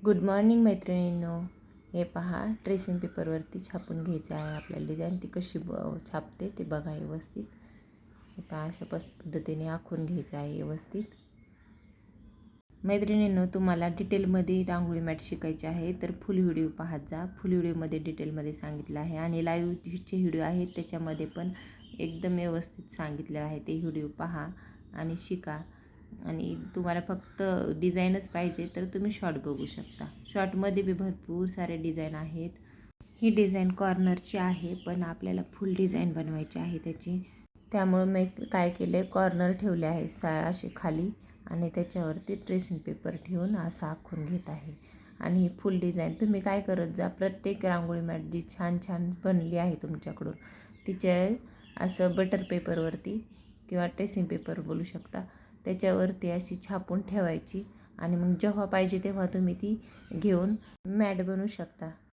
Good morning मैत्रिणींनो. हे पहा, ट्रेसिंग पेपरवरती छापून घ्यायचं आहे आपल्याला डिझाईन. ती कशी छापते ते बघा व्यवस्थित. हे पहा, अशा पद्धतीने आखून घ्यायचं आहे व्यवस्थित. मैत्रिणींनो, तुम्हाला डिटेलमध्ये रांगोळी मॅट शिकायची आहे तर फुल व्हिडिओ पाहत जा. फुल व्हिडिओमध्ये डिटेलमध्ये सांगितलं आहे आणि लाईव्हचे व्हिडिओ आहेत त्याच्यामध्ये पण एकदम व्यवस्थित सांगितलेलं आहे. ते व्हिडिओ पहा आणि शिका. आणि तुम्हाला फक्त डिझाईनच पाहिजे तर तुम्ही शॉर्ट बघू शकता. शॉर्टमध्ये बी भरपूर सारे डिझाईन आहेत. ही डिझाईन कॉर्नरची आहे पण आपल्याला फुल डिझाईन बनवायची आहे त्याची. त्यामुळे मी काय केले, कॉर्नर ठेवले आहे असे खाली आणि त्याच्यावरती ट्रेसिंग पेपर ठेवून असं आखून घेत आहे. आणि ही फुल डिझाईन तुम्ही काय करत जा, प्रत्येक रांगोळी मॅट जी छान छान बनली आहे तुमच्याकडून तिच्या असं बटर पेपरवरती किंवा ट्रेसिंग पेपर बोलू शकता त्याच्यावरती अशी छापून ठेवायची आणि मग जेव्हा पाहिजे तेव्हा तुम्ही ती घेऊन मॅट बनवू शकता.